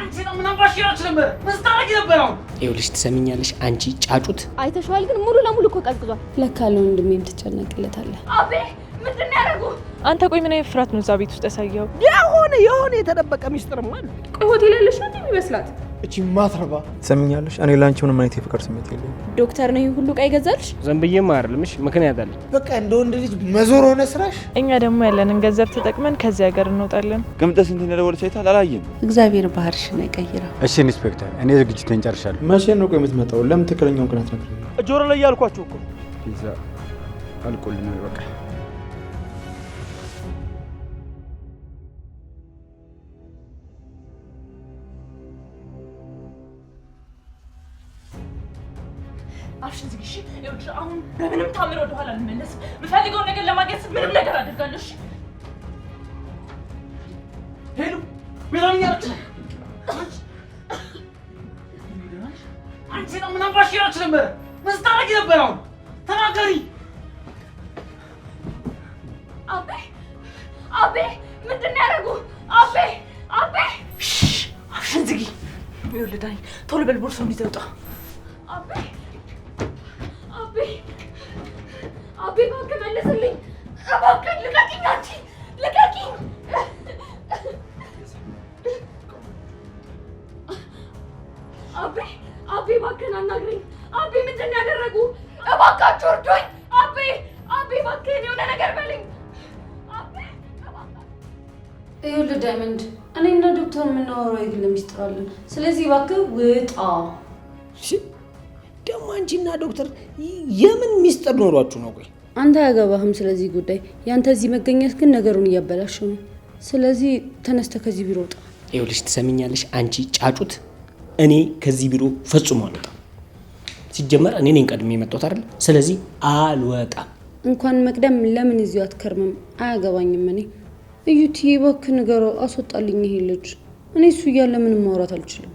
አንቺ ነው ምን አባሽ ያለች ነበር መስታረቅ ነበር ነው ይኸውልሽ ትሰሚኛለሽ አንቺ ጫጩት አይተሽዋል ግን ሙሉ ለሙሉ እኮ ቀዝቅዟል ለካ ለወንድሜም ትጨነቅለታለህ አቤ ምንድነው ያደረጉ አንተ ቆይ ምን አይነት ፍራት ነው እዛ ቤት ውስጥ ያሳየው የሆነ የተደበቀ ሚስጥርማ አለ ቆይ ሆቴል ያለሽ ነው የሚመስላት እቺ ማትረባ ትሰሚኛለሽ እኔ ላንቺ ምንም አይነት የፍቅር ስሜት የለኝም ዶክተር ነው ሁሉ ቀይ ገዛልሽ ዘንብዬም አይደለምሽ ምክንያት አለ በቃ እንደ ወንድ ልጅ መዞር ሆነ ስራሽ እኛ ደግሞ ያለንን ገንዘብ ተጠቅመን ከዚህ ሀገር እንወጣለን ገምተሽ እንትን እንደደወለ ሳይታል አላየም እግዚአብሔር ባህርሽን አይቀይራ እሺ ኢንስፔክተር እኔ ዝግጅቴን ጨርሻለሁ መቼ ነው ቆይ የምትመጣው ለምን ትክክለኛውን ቀናት ነግረኝ ጆሮ ላይ ያልኳችሁ እኮ ፒዛ አልቆልኝ በቃ አፍሽን ዝግሽ ይኸውልሽ አሁን በምንም ታምር ወደ ኋላ ልመለስ የምፈልገውን ነገር ለማግኘት ምንም ነገር አድርጋለሁ እሺ ሄሉ ቢራም ያለች አንቺ ነው ምን አባሽ ያለች ነበር መስታረቅ ነበር ነው ተናገሪ አቤ ምንድነው ያደረጉ አቤ አፍሽን ዝጊ ይኸውልህ ዳኒ ቶሎ በል ቦርሳውን ይዘህ ውጣ አቤ እባክህ መለስልኝ እባክህ ልቀቂኝ አንቺ ልቀቂኝ አቤ እባክህን አናግረኝ አቤ ምንድነው ያደረጉ እባካችሁ እርዱኝ አቤ እባክህን የሆነ ነገር በለኝ ይኸውልህ ዳይመንድ እኔና ዶክተር የምናወራው የግል ሚስጥር አለን ስለዚህ እባክህ ውጣ ደግሞ አንቺና ዶክተር የምን ሚስጥር ኖሯችሁ ነው ቆይ አንተ አያገባህም ስለዚህ ጉዳይ ያንተ እዚህ መገኘት ግን ነገሩን እያበላሸው ነው ስለዚህ ተነስተ ከዚህ ቢሮ ውጣ ይኸውልሽ ትሰሚኛለሽ አንቺ ጫጩት እኔ ከዚህ ቢሮ ፈጽሞ አልወጣም ሲጀመር እኔ ነኝ ቀድሜ የመጣሁት አይደል ስለዚህ አልወጣም እንኳን መቅደም ለምን እዚሁ አትከርምም አያገባኝም እኔ እዩት እባክህ ንገረው አስወጣልኝ ይሄ ልጅ እኔ እሱ እያለ ምንም ማውራት አልችልም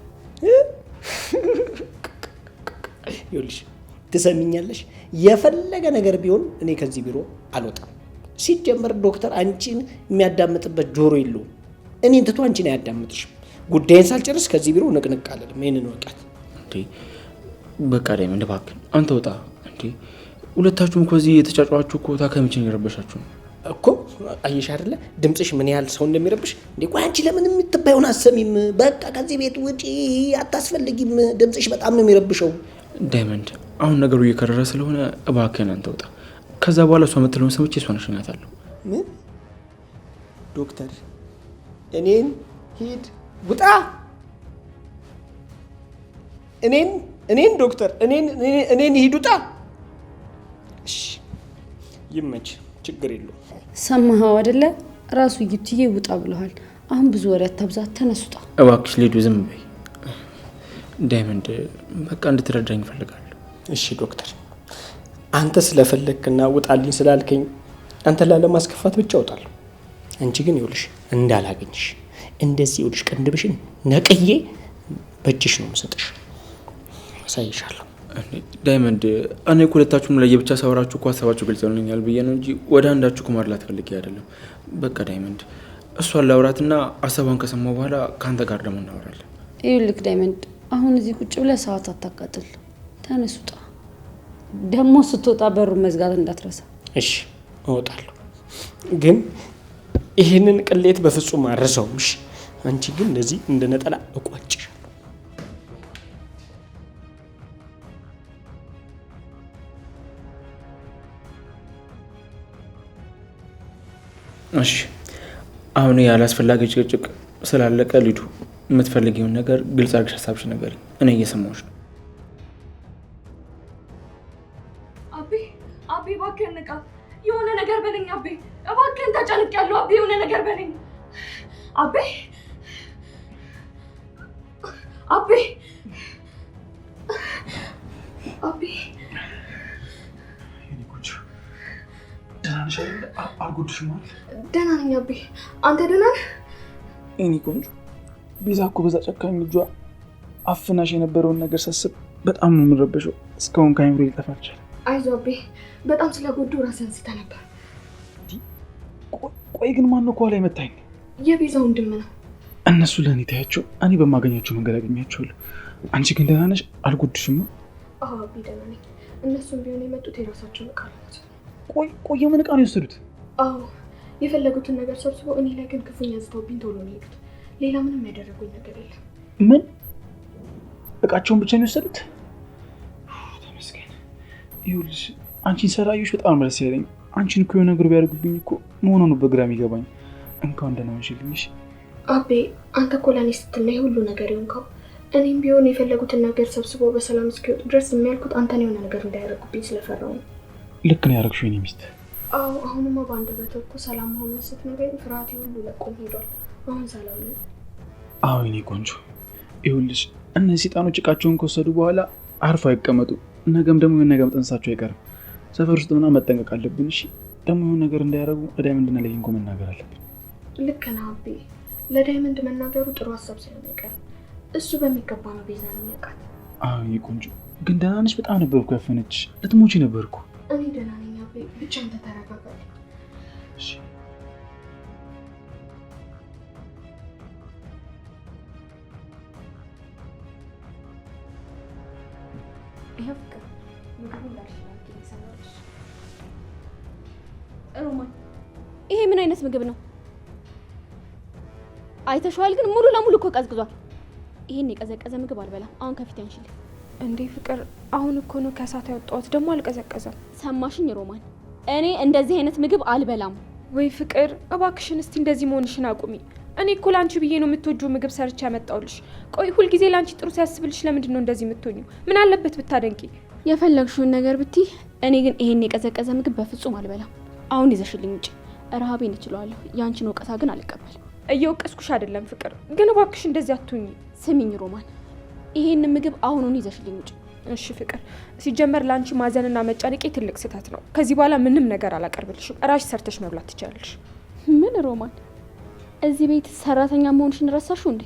ይኸውልሽ ትሰሚኛለሽ የፈለገ ነገር ቢሆን እኔ ከዚህ ቢሮ አልወጣም ሲጀመር ዶክተር አንቺን የሚያዳምጥበት ጆሮ የለውም እኔን ትቶ አንቺን አያዳምጥሽም ጉዳይን ሳልጨርስ ከዚህ ቢሮ ንቅንቅ አለልም ይሄንን ወጣት እንዴ በቃ ዳይመንድ እባክህ አንተ ወጣ እንዴ ሁለታችሁም እኮ እዚህ የተጫጫዋችሁ እኮ ታከምችን ይረበሻችሁ እኮ አየሽ አይደለ ድምጽሽ ምን ያህል ሰው እንደሚረብሽ እንዴ ቆይ አንቺ ለምን የምትባዩን አሰሚም በቃ ከዚህ ቤት ውጪ አታስፈልጊም ድምጽሽ በጣም ነው የሚረብሸው ዳይመንድ አሁን ነገሩ እየከረረ ስለሆነ እባክህን አንተ ወጣ ከዛ በኋላ እሷ የምትለውን ሰምቼ እሷን እሸኛታለሁ ምን ዶክተር እኔን ሂድ ውጣ እኔን ዶክተር እኔን ሂድ ውጣ እሺ ይመች ችግር የለውም ሰማኸው አይደለ ራሱ ይትዬ ውጣ ብለዋል አሁን ብዙ ወሬ አታብዛ ተነሱጣ እባክሽ ሊዱ ዝም በይ ዳይመንድ በቃ እንድትረዳኝ እፈልጋለሁ እሺ ዶክተር አንተ ስለፈለክና ውጣልኝ ስላልከኝ አንተ ላለማስከፋት ብቻ እወጣለሁ አንቺ ግን ይኸውልሽ እንዳላገኝሽ እንደዚህ ይኸውልሽ ቅንድብሽን ነቅዬ በእጅሽ ነው የምሰጥሽ አሳይሻለሁ ዳይመንድ እኔ ሁለታችሁም ለየብቻ ሳወራችሁ እኮ ሀሳባችሁ ግልጽ ሆነኛል ብዬ ነው እንጂ ወደ አንዳችሁ እኮ ማድላት ፈልጌ አይደለም በቃ ዳይመንድ እሷን ላውራትና ሀሳቧን ከሰማሁ በኋላ ከአንተ ጋር ደግሞ እናወራለን ይኸውልህ ዳይመንድ አሁን እዚህ ቁጭ ብለህ ሰዓት አታቃጥል ተነሱጣ ደግሞ ስትወጣ በሩን መዝጋት እንዳትረሳ እሺ እወጣለሁ ግን ይሄንን ቅሌት በፍጹም አረሳውም እሺ አንቺ ግን እንደዚህ እንደ ነጠላ እቋጭሻለሁ እሺ አሁን ያላስፈላጊ ጭቅጭቅ ስላለቀ ሊዱ የምትፈልጊውን ነገር ግልጽ አድርገሽ ሀሳብሽ ነገር እኔ እየሰማሁሽ ነው አቤ እባክህን ንቃ የሆነ ነገር በለኝ አቤ እባክህን ተጨንቄያለሁ አቤ የሆነ ነገር በለኝ አቤ ደህና ነሽ አይደል አልጎድሽም አይደል ደህና ነኝ አቤ አንተ ደህና ነህ እኔ ቆንጆ ቤዛ እኮ በዛ ጨካኝ ልጇ አፍናሽ የነበረውን ነገር ሳስብ በጣም ነው የምረበሸው እስካሁን ከአይምሮ ሊጠፋ አልቻለም አይዞህ አቤ በጣም ስለጎዱ ራስህን ስተህ ነበር ቆይ ግን ማነው ከኋላ የመታኝ የቤዛ ወንድም ነው እነሱ ለእኔ ታያቸው፣ እኔ በማገኛቸው መንገድ አገኛቸዋለሁ። አንቺ ግን ደህና ነሽ? አልጎድሽማ? አዎ አቢ ደህና ነኝ። እነሱም ቢሆን የመጡት የራሳቸውን ዕቃ ለመውሰድ ነው። ቆይ የምን ዕቃ ነው የወሰዱት? አዎ የፈለጉትን ነገር ሰብስበው እኔ ላይ ግን ክፉኛ ዝተውብኝ ቶሎ ነው የሄዱት። ሌላ ምንም ያደረጉኝ ነገር የለም። ምን ዕቃቸውን ብቻ ነው የወሰዱት? ተመስገን። ይኸውልሽ አንቺን ሰራዮች በጣም መልስ ያለኝ። አንቺን እኮ የሆነ ነገር ቢያደርጉብኝ እኮ መሆኑ ነው በግራ የሚገባኝ። እንኳን ደህና ሆንሽልኝ። አቤ አንተ እኮ ለእኔ ስትል ነው ሁሉ ነገር የሆንከው። እኔም ቢሆን የፈለጉትን ነገር ሰብስበው በሰላም እስኪወጡ ድረስ የሚያልኩት አንተን የሆነ ነገር እንዳያደርጉብኝ ስለፈራው ነው። ልክ ነው ያደረግሽው የኔ ሚስት። አዎ አሁንማ በአንደበትህ እኮ ሰላም መሆኑን ስትነግረኝ ፍርሃቴ ሁሉ ለቆኝ ሄዷል። አሁን ሰላም ነው። አዎ የኔ ቆንጆ። ይኸውልሽ እነዚህ ሰይጣኖች ዕቃቸውን ከወሰዱ በኋላ አርፎ አይቀመጡ። ነገም ደግሞ የሆነ ነገር መጠንሳቸው አይቀርም። ሰፈር ውስጥ ምናምን መጠንቀቅ አለብን። እሺ ደግሞ የሆነ ነገር እንዳያደርጉ ለዳይመንድና ለይንጎ መናገር አለብን። ልክ ነህ አቤ። ለዳይመንድ መናገሩ ጥሩ ሀሳብ ሳይሆን አይቀርም። እሱ በሚገባ ነው ቤዛ ነው የሚያውቃት። አዎ የኔ ቆንጆ። ግን ደህና ነሽ? በጣም ነበርኩ ያፈነችሽ። ልትሞቺ ነበርኩ። እኔ ደህና ነኝ አቤ። ብቻ አንተ ተረጋጋ። እሺ ሮማን ይሄ ምን አይነት ምግብ ነው? አይተሽዋል? ግን ሙሉ ለሙሉ እኮ ቀዝቅዟል። ይሄን የቀዘቀዘ ምግብ አልበላም። አሁን ከፊት ያንሽልኝ። እንዴ ፍቅር፣ አሁን እኮ ነው ከሳት ያወጣሁት፣ ደግሞ አልቀዘቀዘም። ሰማሽኝ ሮማን? እኔ እንደዚህ አይነት ምግብ አልበላም። ወይ ፍቅር እባክሽን እስቲ እንደዚህ መሆንሽን አቁሚ። እኔ እኮ ላንቺ ብዬ ነው የምትወጂው ምግብ ሰርቼ ያመጣውልሽ። ቆይ ሁልጊዜ ላንቺ ጥሩ ሲያስብልሽ ለምንድን ነው እንደዚህ የምትሆኚው? ምን አለበት ብታደንቂ? የፈለግሽውን ነገር ብትይ፣ እኔ ግን ይሄን የቀዘቀዘ ምግብ በፍጹም አልበላም። አሁን ይዘሽልኝ ውጪ። ረሃቤን እችላለሁ። ያንቺን ወቀሳ ግን አልቀበልም። እየወቀስኩሽ አይደለም ፍቅር፣ ግን እባክሽ እንደዚህ አትሁኚ። ስሚኝ ሮማን፣ ይሄን ምግብ አሁኑን ይዘሽልኝ ውጪ። እሺ ፍቅር፣ ሲጀመር ላንቺ ማዘንና መጨነቄ ትልቅ ስህተት ነው። ከዚህ በኋላ ምንም ነገር አላቀርብልሽም። እራስሽ ሰርተሽ መብላት ትችያለሽ። ምን ሮማን፣ እዚህ ቤት ሰራተኛ መሆንሽን ረሳሽው እንዴ?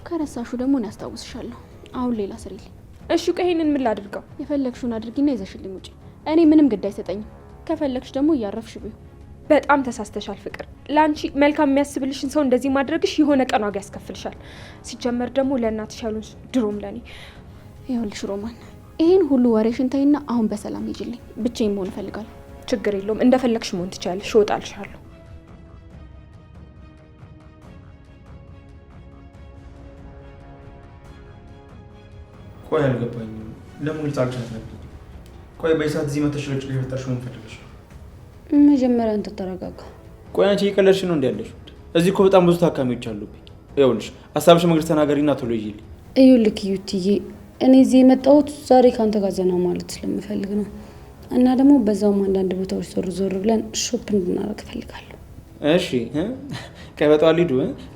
ከረሳሹ ደግሞ እኔ አስታውስሻለሁ። አሁን ሌላ ስሪልኝ። እሺ ቆይ ይሄንን ምን ላድርገው? የፈለግሽውን አድርጊና ይዘሽልኝ ውጪ። እኔ ምንም ግድ አይሰጠኝም። ከፈለግሽ ደግሞ እያረፍሽ ቢዩ። በጣም ተሳስተሻል ፍቅር። ላንቺ መልካም የሚያስብልሽን ሰው እንደዚህ ማድረግሽ የሆነ ቀን ዋጋ ያስከፍልሻል። ሲጀመር ደግሞ ለእናትሽ ያሉን ድሮም ለኔ። ይኸውልሽ ሮማን፣ ይሄን ሁሉ ወሬሽን ተይና አሁን በሰላም ሂጂልኝ። ብቻዬን መሆን እፈልጋለሁ። ችግር የለውም፣ እንደፈለግሽ መሆን ትችያለሽ። እወጣልሻለሁ። ቆይ አልገባኝም። ለምን ግልጽ አልቻልሽም? ቆይ በሰዓት እዚህ መተሽ ለጭ የፈጠርሽ ምን ፈልገሽ? መጀመሪያ አንተ ተረጋጋ። ቆይ አንቺ እየቀለድሽ ነው እንዴ ያለሽ? እዚህ እኮ በጣም ብዙ ታካሚዎች አሉብኝ። ይኸውልሽ ሀሳብሽ መግለጽ ተናገሪና ቶሎ ይይልኝ። ይኸውልህ ዩቲዬ፣ እኔ እዚህ የመጣሁት ዛሬ ካንተ ጋር ዘና ማለት ስለምፈልግ ነው እና ደግሞ በዛውም አንዳንድ ቦታዎች ዞር ዞር ብለን ሾፕ እንድናደርግ እፈልጋለሁ። እሺ ቀይ በጣም ሊዱ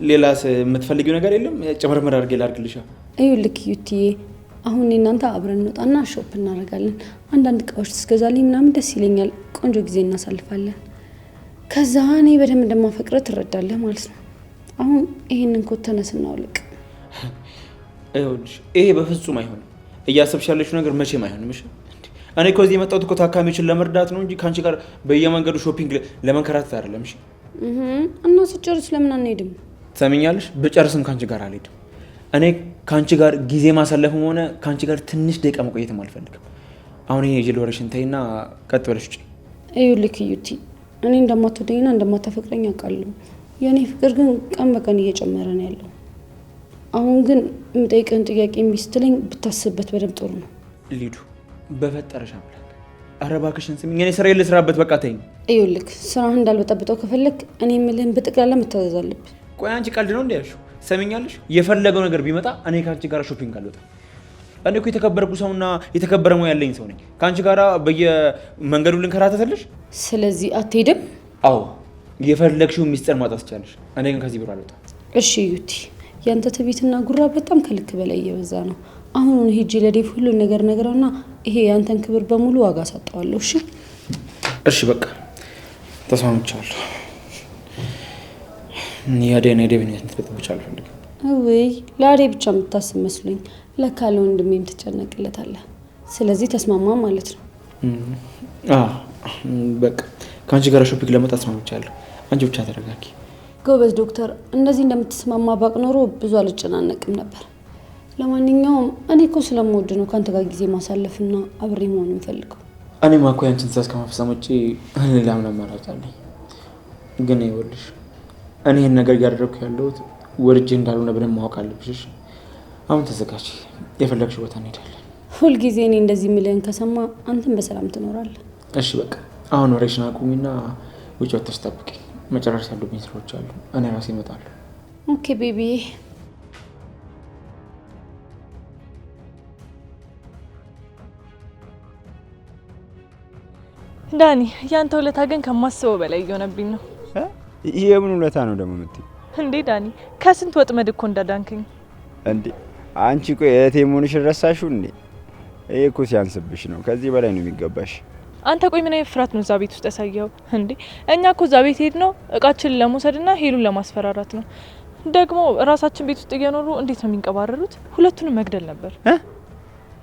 ሌላስ የምትፈልጊው ነገር የለም? ጨመርመር አድርጌ ላድርግልሻ። ይኸውልህ ዩቲዬ፣ አሁን እናንተ አብረን እንወጣና ሾፕ እናደርጋለን። አንዳንድ እቃዎች ትገዛልኝ ምናምን ደስ ይለኛል። ቆንጆ ጊዜ እናሳልፋለን። ከዛ እኔ በደንብ እንደማፈቅረ ትረዳለህ ማለት ነው። አሁን ይሄንን ኮት ተነስ እናውልቅ። ይኸውልሽ ይሄ በፍጹም አይሆንም። እያሰብሽ ያለሽው ነገር መቼም አይሆንም። እሺ እኔ እኮ እዚህ የመጣሁት እኮ ታካሚዎችን ለመርዳት ነው እንጂ ከአንቺ ጋር በየመንገዱ ሾፒንግ ለመንከራተት አይደለም። እሺ እና ስጨርስ ለምን አንሄድም? ትሰሚኛለሽ? ብጨርስም ከአንቺ ጋር አልሄድም። እኔ ከአንቺ ጋር ጊዜ ማሳለፍም ሆነ ከአንቺ ጋር ትንሽ ደቂቃ መቆየትም አልፈልግም። አሁን ይሄ የጅል ወሬሽን ተይና ቀጥ ብለሽ ውጪ። ይኸውልህ ዩቲ፣ እኔ እንደማትወደኝና እንደማታፈቅረኝ አውቃለሁ። የእኔ ፍቅር ግን ቀን በቀን እየጨመረ ነው ያለው። አሁን ግን የምጠይቅህን ጥያቄ እምቢ ስትለኝ ብታስብበት በደንብ ጥሩ ነው። ሊዱ በፈጠረሽ አምላክ ኧረ እባክሽን ስሚኝ። እኔ ስራዬን ልስራበት፣ በቃ ተይኝ። ይኸውልህ ስራህን እንዳልበጠብጠው ከፈለግ እኔ የምልህን በጠቅላላ መታዘዝ አለብህ። ቆይ አንቺ ቀልድ ነው እንደ ያልሽው? ሰሚኛለሽ? የፈለገው ነገር ቢመጣ እኔ ከአንቺ ጋር ሾፒንግ አልወጣም። እኔ እኮ የተከበርኩ ሰውና የተከበረ ሙያ ያለኝ ሰው ነኝ። ከአንቺ ጋር በየመንገዱ ልንከራተትልሽ? ስለዚህ አትሄድም? አዎ የፈለግሽው ሚስጥር ማውጣት ትችያለሽ። እኔ ግን ከዚህ ቢሮ አልወጣም። እሺ ዩቲ፣ ያንተ ትዕቢትና ጉራ በጣም ከልክ በላይ እየበዛ ነው። አሁን ሂጂ ለዴቭ ሁሉን ነገር ነገረውና ይሄ ያንተን ክብር በሙሉ ዋጋ ሰጠዋለሁ። እሺ እሺ በቃ ተስማምቻለሁ። ያዴና ዴቭን እንድትበጥብጭ አልፈልግም። ወይ ለአዴ ብቻ የምታስብ መስሎኝ፣ ለካ ለወንድሜም ትጨነቅለታለህ። ስለዚህ ተስማማ ማለት ነው። በቃ ከአንቺ ጋር ሾፒንግ ለመጣ ተስማምቻለሁ። አንቺ ብቻ ተረጋጊ። ጎበዝ ዶክተር፣ እንደዚህ እንደምትስማማ ባቅ ኖሮ ብዙ አልጨናነቅም ነበር። ለማንኛውም እኔ እኮ ስለምወድ ነው ካንተ ጋር ጊዜ ማሳለፍና አብሬ መሆን የምፈልገው። እኔማ እኮ ያንቺን ትእዛዝ ከመፈጸም ውጪ ሌላ ምን አማራጭ አለኝ? ግን ይኸውልሽ እኔ ይህን ነገር እያደረግኩ ያለሁት ወርጄ እንዳልሆነ በደንብ ማወቅ አለብሽ። አሁን ተዘጋጅ፣ የፈለግሽ ቦታ እንሄዳለን። ሁልጊዜ እኔ እንደዚህ የምልህን ከሰማ አንተም በሰላም ትኖራለህ። እሺ በቃ አሁን ወሬሽን አቁሚና ውጭ ወጥተሽ ጠብቂኝ። መጨረሻ ያሉብኝ ስራዎች አሉ፣ እኔ ራሴ እመጣለሁ። ኦኬ ቤቢ። ዳኒ ያንተ ውለታ ግን ከማስበው በላይ እየሆነብኝ ነው። ይሄ ምን ውለታ ነው ደግሞ የምትይው? እንዴ ዳኒ ከስንት ወጥመድ እኮ እንዳዳንከኝ። እንዴ አንቺ ቆይ እህቴ መሆንሽን ረሳሽው እንዴ? ይሄ እኮ ሲያንስብሽ ነው፣ ከዚህ በላይ ነው የሚገባሽ። አንተ ቆይ ምን አይነት ፍርሃት ነው እዛ ቤት ውስጥ ያሳየው እንዴ? እኛ እኮ እዛ ቤት ሄድነው እቃችንን ለመውሰድና ሄሉን ለማስፈራራት ነው። ደግሞ ራሳችን ቤት ውስጥ እየኖሩ እንዴት ነው የሚንቀባረሩት? ሁለቱንም መግደል ነበር።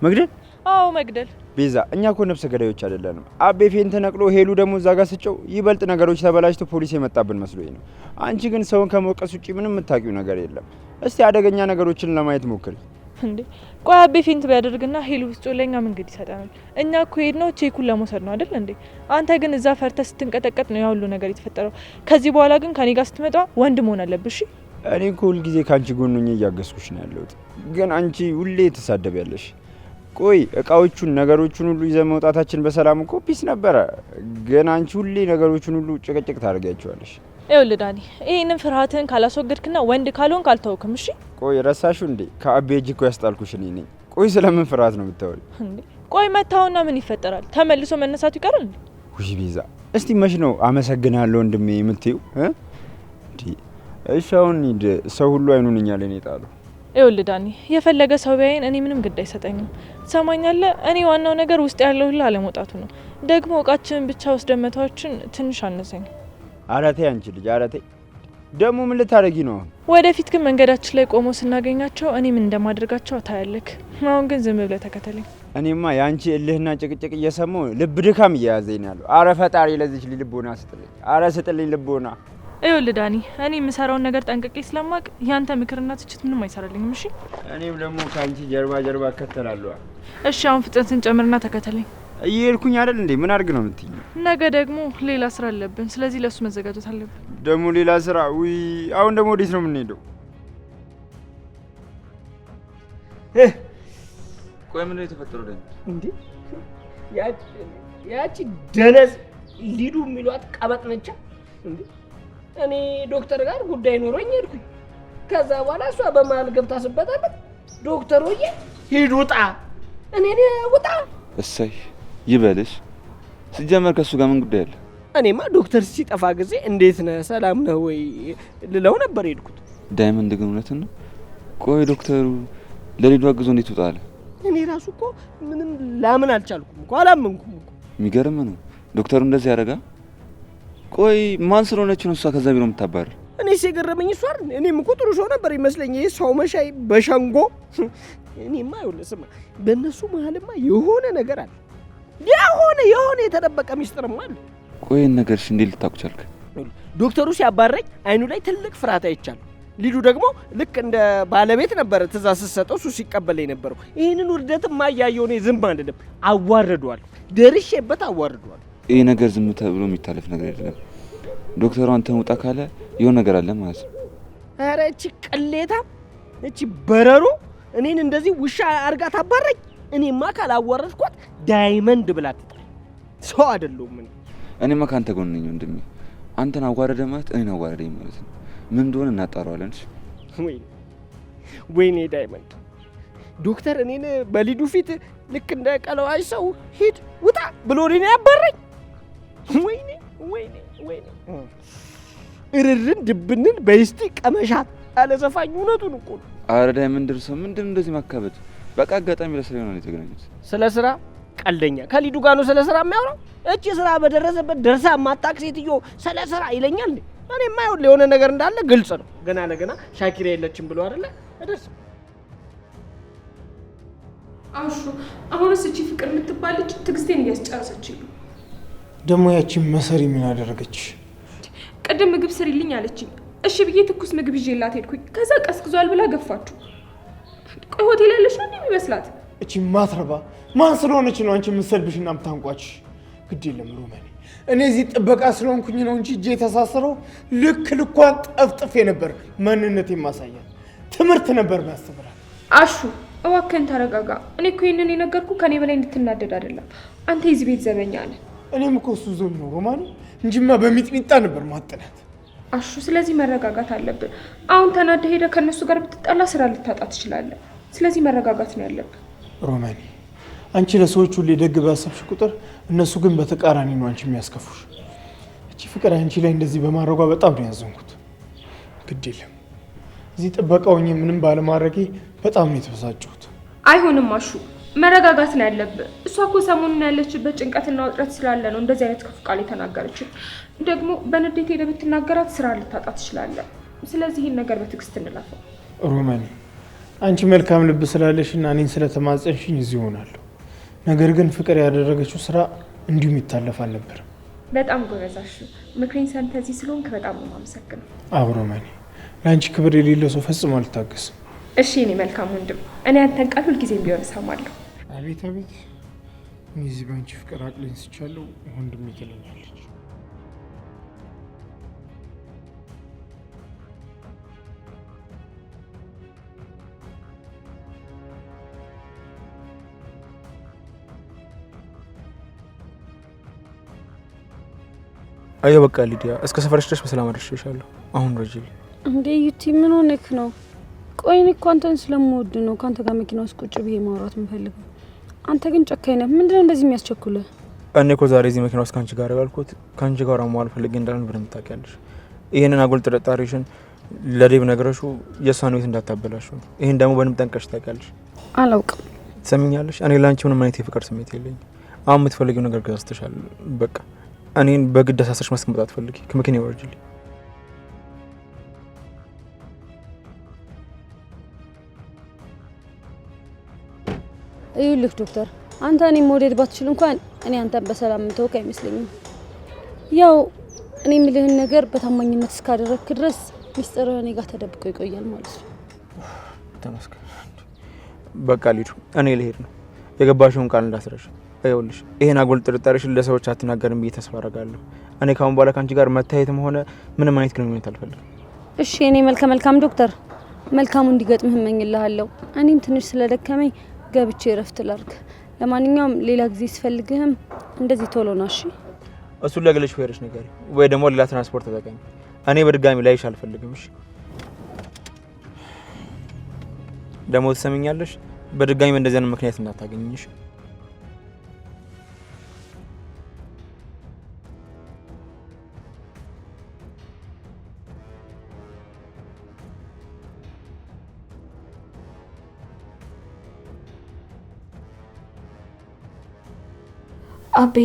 መግደል? አዎ መግደል። ቤዛ እኛ እኮ ነፍሰ ገዳዮች አይደለንም። አቤ ፌንት ነቅሎ ሄሉ ደግሞ እዛ ጋር ስጨው ይበልጥ ነገሮች ተበላሽቶ ፖሊስ የመጣብን መስሎኝ ነው። አንቺ ግን ሰውን ከመውቀስ ውጪ ምንም የምታውቂው ነገር የለም። እስቲ አደገኛ ነገሮችን ለማየት ሞክሪ። እንዴ ቆይ አቤ ፌንት ቢያደርግና ሄሉ ውስጥ ለኛ ምን ግድ ይሰጣናል? እኛ እኮ ሄድነው ቼኩን ለመውሰድ ነው አይደል እንዴ? አንተ ግን እዛ ፈርተህ ስትንቀጠቀጥ ነው ያ ሁሉ ነገር የተፈጠረው። ከዚህ በኋላ ግን ከኔ ጋር ስትመጣ ወንድ መሆን አለብሽ። እኔ እኮ ሁልጊዜ ካንቺ ጎን ሆኜ እያገዝኩሽ ነው ያለሁት፣ ግን አንቺ ሁሌ ትሳደቢያለሽ። ቆይ እቃዎቹን ነገሮቹን ሁሉ ይዘን መውጣታችን በሰላም እኮ ፒስ ነበረ፣ ግን አንቺ ሁሌ ነገሮቹን ሁሉ ጭቅጭቅ ታደርጊያቸዋለሽ። ይኸውልህ ዳኒ ይሄንን ፍርሃትህን ካላስወገድክና ወንድ ካልሆንክ አልተውክም። እሺ ቆይ ረሳሽው እንዴ? ከአቤ እጅ እኮ ያስጣልኩሽ እኔ ነኝ። ቆይ ስለምን ፍርሃት ነው የምታወሪው እንዴ? ቆይ መታውና ምን ይፈጠራል? ተመልሶ መነሳቱ ይቀራል እንዴ? ውይ ቤዛ እስቲ መች ነው አመሰግናለሁ ወንድሜ የምትይው እንዴ? እሺ አሁን ሂድ፣ ሰው ሁሉ አይኑን እኛ ላይ ነው የጣለው። ይኸውልህ ዳኒ የፈለገ ሰው ቢያየን እኔ ምንም ግድ አይሰጠኝም። ትሰማኛለህ? እኔ ዋናው ነገር ውስጥ ያለው ሁሉ አለመውጣቱ ነው። ደግሞ እቃችንን ብቻ ወስደን መተዋችን ትንሽ አነሰኝ። ኧረ ተይ አንቺ ልጅ፣ ኧረ ተይ። ደግሞ ምን ልታረጊ ነው? ወደፊት ግን መንገዳችን ላይ ቆሞ ስናገኛቸው እኔ ምን እንደማደርጋቸው ታያለክ። አሁን ግን ዝም ብለህ ተከተለኝ። እኔማ የአንቺ እልህና ጭቅጭቅ እየሰማሁ ልብ ድካም እየያዘኝ ያለው። አረ ፈጣሪ ለዚች ልቦና ስጥልኝ፣ አረ ስጥልኝ ልቦና። ይኸውልህ ዳኒ እኔ የምሰራውን ነገር ጠንቅቄ ስለማቅ ያንተ ምክርና ትችት ምንም አይሰራልኝም። እሺ እኔም ደግሞ ከአንቺ ጀርባ እከተላለሁ። እሺ አሁን ፍጥነትን ጨምርና ተከተለኝ። እየሄድኩኝ አይደል እንዴ? ምን አድርግ ነው የምትይኝ? ነገ ደግሞ ሌላ ስራ አለብን፣ ስለዚህ ለሱ መዘጋጀት አለብን። ደግሞ ሌላ ስራ? ውይ አሁን ደግሞ ወዴት ነው የምንሄደው? ቆይ ምንድን ነው የተፈጠረው ደግሞ? እንዴ ያቺ ደነዝ ሊዱ የሚሏት ቀበጥ ነቻ እንዴ? እኔ ዶክተር ጋር ጉዳይ ኖሮኝ ሄድኩኝ። ከዛ በኋላ እሷ በመሀል ገብታ ስበታበት ዶክተር ሆዬ ሂድ ውጣ፣ እኔ ውጣ። እሰይ ይበልሽ። ሲጀመር ከሱ ጋር ምን ጉዳይ አለ? እኔማ ዶክተር ሲጠፋ ጊዜ እንዴት ነህ ሰላም ነህ ወይ ልለው ነበር ሄድኩት። ዳይመንድ ግን እውነትን ነው? ቆይ ዶክተሩ ለሊዱ አግዞ እንዴት ውጣ አለ? እኔ ራሱ እኮ ምንም ላምን አልቻልኩም እኮ አላመንኩም እኮ። የሚገርም ነው ዶክተሩ እንደዚህ ያደርጋ። ቆይ ማን ስለሆነች ነው እሷ ከዛ ቢሮ የምታባረር? እኔስ የገረመኝ እሷ አይደል? እኔም እኮ ጥሩ ሰው ነበር ይመስለኝ። ይሄ ሰው መሻይ በሸንጎ እኔማ ይኸውልህ ስማ፣ በእነሱ መሀልማ የሆነ ነገር አለ፣ የሆነ የተደበቀ ሚስጥርማ አለ። ቆይ ነገርሽ እንዴት ልታውቅ ቻልክ? ዶክተሩ ሲያባረኝ አይኑ ላይ ትልቅ ፍርሃት አይቻለሁ። ሊዱ ደግሞ ልክ እንደ ባለቤት ነበረ ትእዛዝ ስትሰጠው እሱ ሲቀበለኝ ነበረው። ይህንን ውርደትማ እያየሁ እኔ ዝም አልልም፣ አዋርደዋለሁ፣ ደርሼበት አዋርደዋለሁ። ይህ ነገር ዝም ተብሎ የሚታለፍ ነገር አይደለም። ዶክተሩ አንተን ውጣ ካለ የሆነ ነገር አለ ማለት ነው። ኧረ እቺ ቅሌታ፣ እቺ በረሮ እኔን እንደዚህ ውሻ አርጋ ታባረኝ። እኔማ ካላዋረድኳት ዳይመንድ ብላ ትጥራኝ። ሰው አይደለሁም እኔ። እኔማ ካንተ ጎን ነኝ ወንድሜ። አንተን አዋረደ ማለት እኔን አዋረደኝ ማለት ነው። ምን እንደሆነ እናጣራዋለን። ወይኔ ዳይመንድ፣ ዶክተር እኔን በሊዱ ፊት ልክ እንደ ቀለዋይ ሰው ሂድ ውጣ ብሎ እኔን ያባረኝ። ወይኔ እርርን ድብንን በይስቲ ቀመሻት አለ ዘፋኝ። እውነቱን እኮ ነው። አረ ዳይመንድ ደርሰው ምንድን እንደዚህ ማካበድ? በቃ አጋጣሚ ለስራ ነው የተገናኙት። ስለ ስራ ቀልደኛ ከሊዱ ጋር ነው ስለ ስራ የሚያወራው። እቺ ስራ በደረሰበት ደርሳ ማጣቅ ሴትዮ ስለ ስራ ይለኛል። እኔማ ይኸውልህ የሆነ ነገር እንዳለ ግልጽ ነው። ገና ለገና ሻኪራ የለችም ብሎ አይደለ እደርስ። አሹ አሁንስ እቺ ፍቅር የምትባል ልጅ ትግስቴን እያስጨረሰችኝ ነው። ደግሞ ያቺ መሰሪ ምን አደረገች? ቅድም ምግብ ስሪልኝ አለችኝ። እሺ ብዬ ትኩስ ምግብ ይዤላት ሄድኩኝ። ከዛ ቀስቅዟል ብላ ገፋችሁ። ቆይ ሆቴል ያለሽ ነው የሚመስላት? እቺ ማትረባ ማን ስለሆነች ነው አንቺ የምትሰልብሽና የምታንቋች? ግድ የለም ሮማኔ፣ እኔ እዚህ ጥበቃ ስለሆንኩኝ ነው እንጂ እጄ የተሳሰረው ልክ ልኳን ጠፍጥፌ ነበር ማንነቴ ማሳያት ትምህርት ነበር ማስተምራት። አሹ እባክህን ተረጋጋ። እኔ እኮ ይሄንን የነገርኩ ከኔ በላይ እንድትናደድ አይደለም። አንተ የዚህ ቤት ዘበኛ ነህ። እኔም እኮ እሱ ዞን ነው ሮማኔ እንጂማ በሚጥሚጣ ነበር ማጠናት። አሹ ስለዚህ መረጋጋት አለብን። አሁን ተናደ ሄደ ከነሱ ጋር ብትጣላ ስራ ልታጣ ትችላለህ። ስለዚህ መረጋጋት ነው ያለብን። ሮማኔ አንቺ ለሰዎች ሁሉ ደግ ባሰብሽ ቁጥር እነሱ ግን በተቃራኒ ነው አንቺ የሚያስከፉሽ። እቺ ፍቅር አንቺ ላይ እንደዚህ በማድረጓ በጣም ነው ያዘንኩት። ግድ የለም እዚህ ጥበቃውኝ ምንም ባለማድረጌ በጣም ነው የተበሳጨሁት። አይሆንም አሹ መረጋጋት ነው ያለብህ። እሷ እኮ ሰሞኑን ያለችበት ጭንቀትና ውጥረት ስላለ ነው እንደዚህ አይነት ክፉ ቃል የተናገረችው። ደግሞ በንዴት ሄደህ ብትናገራት ስራ ልታጣ ትችላለህ። ስለዚህ ይህን ነገር በትዕግስት እንላፈው። ሮማኔ አንቺ መልካም ልብ ስላለሽና እኔን ስለተማጸንሽኝ እዚህ እሆናለሁ። ነገር ግን ፍቅር ያደረገችው ስራ እንዲሁም ይታለፍ አልነበረም። በጣም ጎበዝ አሹ። ምክሬን ሰምተህ እዚህ ስለሆንክ በጣም ነው የማመሰግነው። አዎ ሮማኔ ለአንቺ ክብር የሌለው ሰው ፈጽሞ አልታገስም። እሺ እኔ መልካም ወንድም፣ እኔ አንተን ቃል ሁልጊዜም ቢሆን እሰማለሁ። አቤት አቤት፣ እኔ እዚህ በአንቺ ፍቅር አቅለኝ ስቻለሁ ወንድሜ ትለኛለች። አየሁ በቃ ሊዲያ፣ እስከ ሰፈርሽ ድረስ በሰላም አድርሼሻለሁ። አሁን ረጅል እንዴ ዩቲ ምን ሆነክ ነው? ቆይ እኔ እኮ አንተን ስለምወድ ነው ከአንተ ጋር መኪና ውስጥ ቁጭ ብዬ ማውራት የምፈልገው። አንተ ግን ጨካኝ ነህ። ምንድነው እንደዚህ የሚያስቸኩልህ? እኔ እኮ ዛሬ እዚህ መኪና ውስጥ ከአንቺ ጋር ያልኩት ከአንቺ ጋር መዋል ፈልጌ እንዳልሆነ በደንብ ታውቂያለሽ። ይህንን አጉል ጥርጣሬሽን ለዴብ ነገረሹ የእሷን ቤት እንዳታበላሹ። ይህን ደግሞ በደንብ ጠንቀሽ ታውቂያለሽ። አላውቅም። ትሰሚኛለሽ? እኔ ለአንቺ ምንም አይነት የፍቅር ስሜት የለኝም። አሁን የምትፈልጊው ነገር ገዝተሻል። በቃ እኔን በግድ አሳስረሽ ማስቀመጥ አትፈልጊ። ከመኪና ወርጅልኝ። ይኸውልህ ዶክተር፣ አንተ እኔን መውደድ ባትችል እንኳን እኔ አንተን በሰላም የምተውክ አይመስለኝም። ያው እኔ የምልህን ነገር በታማኝነት እስካደረግክ ድረስ ሚስጥርህ እኔ ጋር ተደብቆ ይቆያል ማለት ነው። ተመስገን። በቃ ሊዱ፣ እኔ ልሄድ ነው። የገባሽውን ቃል እንዳስረሽ። ይኸውልሽ ይሄን አጉል ጥርጣሬሽን ለሰዎች አትናገርም ብዬ ተስፋ አደርጋለሁ። እኔ ካሁን በኋላ ከአንቺ ጋር መታየትም ሆነ ምንም አይነት ግንኙነት አልፈልግም። እሺ እኔ መልካም ዶክተር፣ መልካሙ እንዲገጥምህ እመኝልሃለሁ። እኔም ትንሽ ስለደከመኝ ገብቼ እረፍት ላድርግ። ለማንኛውም ሌላ ጊዜ ስፈልግህም እንደዚህ ቶሎ ና። እሺ እሱን ለግለሽ ሄደሽ ነገር ወይ ደግሞ ሌላ ትራንስፖርት ተጠቀሚ። እኔ በድጋሚ ላይሽ አልፈልግም። እሺ ደግሞ ትሰሚኛለሽ? በድጋሚ እንደዚህ አይነት ምክንያት እንዳታገኝሽ። አቤ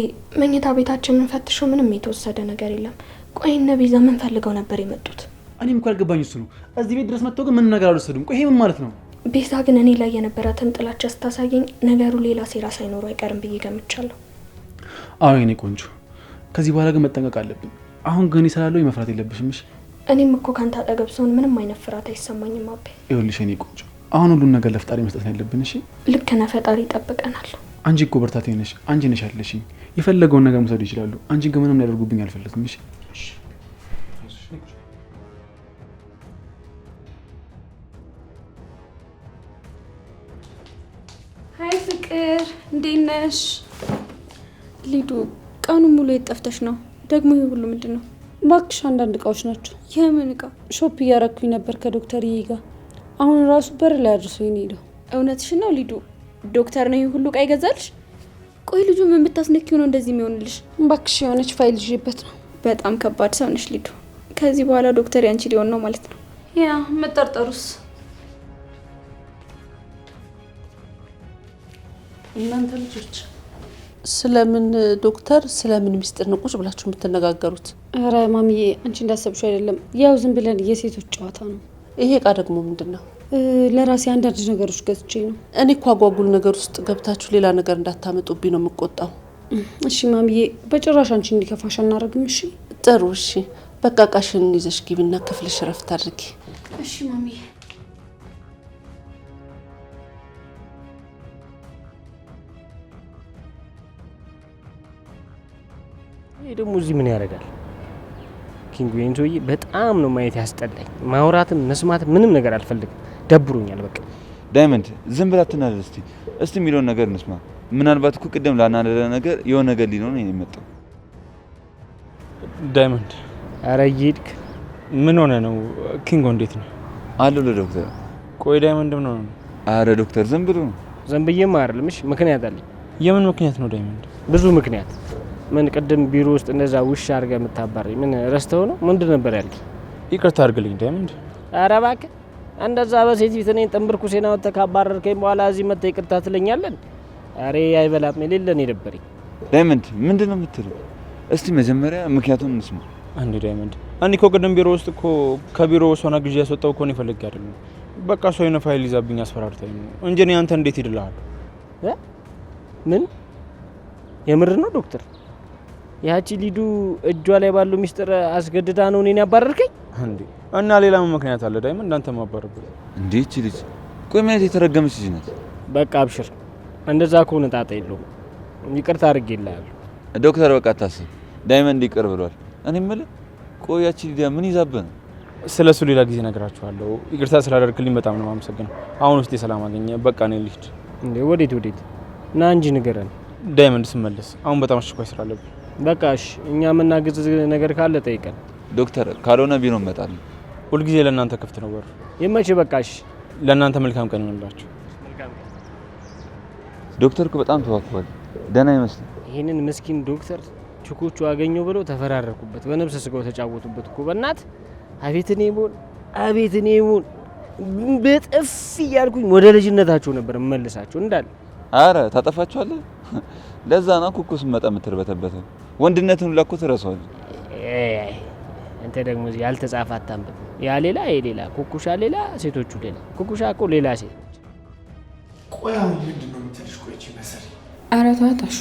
መኝታ ቤታችንን ፈትሾ ምንም የተወሰደ ነገር የለም። ቆይ እነ ቤዛ ምን ፈልገው ነበር የመጡት? እኔም እኮ ያልገባኝ እሱ ነው። እዚህ ቤት ድረስ መጥተው ግን ምን ነገር አልወሰዱም። ቆይ ይሄ ምን ማለት ነው? ቤዛ ግን እኔ ላይ የነበራትን ጥላቻ ስታሳየኝ ነገሩ ሌላ ሴራ ሳይኖሩ አይቀርም ብዬ ገምቻለሁ። አዎ የኔ ቆንጆ፣ ከዚህ በኋላ ግን መጠንቀቅ አለብን። አሁን ግን ስላለው መፍራት የለብሽም። እሺ እኔም እኮ ካንተ አጠገብ ሰውን ምንም አይነት ፍርሃት አይሰማኝም አቤ። ይኸውልሽ የኔ ቆንጆ፣ አሁን ሁሉን ነገር ለፈጣሪ መስጠት ነው ያለብን። እሺ ልክ ነህ፣ ፈጣሪ ይጠብቀናል። አንቺ እኮ ብርታቴ ነሽ። አንቺ ነሽ ያለሽኝ። የፈለገውን ነገር መውሰድ ይችላሉ። አንቺ ግን ምንም ሊያደርጉብኝ አልፈልግም። እሺ ሀይ ፍቅር፣ እንዴት ነሽ? ሊዱ፣ ቀኑ ሙሉ የጠፍተሽ ነው። ደግሞ ይሄ ሁሉ ምንድን ነው? እባክሽ አንዳንድ እቃዎች ናቸው። የምን እቃ? ሾፕ እያረኩኝ ነበር ከዶክተር ይሄ ጋር። አሁን ራሱ በር ላይ አድርሶኝ ነው ሄደው። እውነትሽን ነው ሊዱ? ዶክተር ነው ይሄ ሁሉ እቃ ይገዛልሽ? ቆይ ልጁ ምን ብታስነኪው ነው እንደዚህ የሚሆንልሽ? እባክሽ የሆነች ፋይል ይዤበት ነው። በጣም ከባድ ሰው ነሽ ሊዱ። ከዚህ በኋላ ዶክተር ያንቺ ሊሆን ነው ማለት ነው። ያ መጠርጠሩስ? እናንተ ልጆች ስለምን ዶክተር ስለምን ሚስጥር ነው ቁጭ ብላችሁ የምትነጋገሩት? አረ ማሚዬ አንቺ እንዳሰብሽው አይደለም። ያው ዝም ብለን የሴቶች ጨዋታ ነው። ይሄ እቃ ደግሞ ምንድን ነው? ለራሴ አንዳንድ ነገሮች ገዝቼ ነው። እኔ እኮ አጓጉል ነገር ውስጥ ገብታችሁ ሌላ ነገር እንዳታመጡብኝ ነው የምቆጣው። እሺ ማሚዬ፣ በጭራሽ አንቺ እንዲከፋሽ አናደርግም። እሺ ጥሩ። እሺ በቃ እቃሽን ይዘሽ ግቢና ክፍልሽ ረፍት አድርጊ። እሺ ማሚ። ይሄ ደግሞ እዚህ ምን ያደርጋል? ኪንጉ ይሄን ሰውዬ በጣም ነው ማየት ያስጠላኝ። ማውራትም መስማትም ምንም ነገር አልፈልግም። ደብሮኛል በቃ። ዳይመንድ ዝም ብላ አትናደድ። እስቲ የሚለውን ነገር እንስማ። ምናልባት እኮ ቅድም ላናደደ ነገር የሆነ ነገር ሊኖር ነው የመጣው። ዳይመንድ አረ ይድክ ምን ሆነ ነው? ኪንጎ እንዴት ነው? አለው ለዶክተር። ቆይ ዳይመንድ ምን ሆነ ነው? አረ ዶክተር ዝም ብሎ ነው። ዝም ብዬማ አይደለም። እሺ ምክንያት አለኝ። የምን ምክንያት ነው ዳይመንድ? ብዙ ምክንያት። ምን ቅድም ቢሮ ውስጥ እንደዛ ውሻ አድርገህ የምታባረኝ ምን ረስተው ነው? ምንድን ነበር ያልከኝ? ይቅርታ አድርግልኝ ዳይመንድ። አረ እባክህ እንደዛ በሴት ፊት እኔን ጥንብርኩሴን አወጥተህ ካባረርከኝ በኋላ እዚህ መጥተህ ይቅርታ ትለኛለህ? አሬ አይበላም የሌለን የደበረኝ። ዳይመንድ ምንድን ነው የምትለው? እስቲ መጀመሪያ ምክንያቱን እንስማ። አንዴ ዳይመንድ፣ እኔ እኮ ቅድም ቢሮ ውስጥ እኮ ከቢሮ ሶና ግዢ ያስወጣው እኮ ነው ፈልጌ አይደለም። በቃ ሰው የሆነ ፋይል ይዛብኝ አስፈራርታኝ ነው እንጂ እኔ አንተ እንዴት ይድልሃል? ምን የምር ነው ዶክተር? ያቺ ሊዱ እጇ ላይ ባለው ሚስጥር አስገድዳ ነው እኔን ያባረርከኝ እንዴ? እና ሌላ ምን ምክንያት አለ ዳይመንድ አንተ ማባረርበት? እንዴ እቺ ልጅ ቆይ ማለት የተረገመች ልጅ ናት። በቃ አብሽር፣ እንደዛ ከሆነ ጣጣ የለውም። ይቅርታ አድርጌልሃለሁ ዶክተር። በቃ አታስብ፣ ዳይመንድ ይቅር ብሏል። እኔ የምልህ ቆይ ያቺ ሊዲያ ምን ይዛብህ ነው? ስለሱ ሌላ ጊዜ እነግራችኋለሁ። ይቅርታ ስላደረግልኝ በጣም ነው የማመሰግነው። አሁን ውስጤ ሰላም አገኘ። በቃ እኔ ልሂድ። እንዴ ወዴት? ና እንጂ ንገረን። ዳይመንድ ስመለስ፣ አሁን በጣም አስቸኳይ ስራ አለብኝ። በቃ እሺ፣ እኛ የምናግዝ ነገር ካለ ጠይቀን። ዶክተር ካልሆነ ቢሮ እመጣለሁ። ሁልጊዜ ለእናንተ ክፍት ነው በር። ይመች። በቃ እሺ፣ ለእናንተ መልካም ቀን ይሁንላችሁ። ዶክተር እኮ በጣም ተዋክቧል። ደህና ይመስላል። ይህንን ምስኪን ዶክተር ችኮቹ አገኘው ብለው ተፈራረኩበት፣ በነብሰ ስጋው ተጫወቱበት እኮ በእናት። አቤት እኔ ሞን በጥፍ እያልኩኝ ወደ ልጅነታቸው ነበር መልሳቸው እንዳለ። አረ ታጠፋቸዋለህ። ለዛ ነው ኩኩስ መጣ የምትርበተበተው። ወንድነትን ሁላ እኮ ትረሳዋለህ። አንተ ደግሞ እዚህ ያልተጻፈ አታንብብ። ያ ሌላ የሌላ ኩኩሻ ሌላ ሴቶቹ ሌላ። ኩኩሻ እኮ ሌላ ሴት። ቆይ አሁን ምንድን ነው የምትልሽ? ቆይ እቺ መሰሪ ኧረ ተዋት አሹ።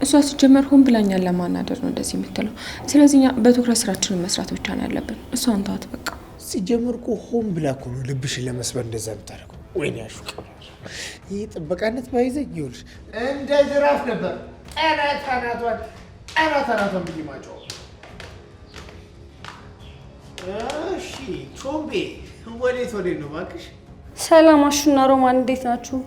እሷ ሲጀመር ሆን ብላኛል ለማናደር ነው እንደዚህ የምትለው። ስለዚህ እኛ በትኩረት ስራችንን መስራት ብቻ ነው ያለብን። እሷን ተዋት በቃ። ሲጀመር እኮ ሆን ብላ እኮ ነው ልብሽን ለመስበር እንደዛ የምታደርገው። ወይኔ አሹ ቀባል። ይህ ጥበቃነት ባይዘኝ ይኸውልሽ እንደ ጅራፍ ነበር ጠናቷን ብዬ ማጫው። እሺ ቾምቤ ወዴት ነው እባክሽ? ሰላም አሹና ሮማን እንዴት ናችሁ?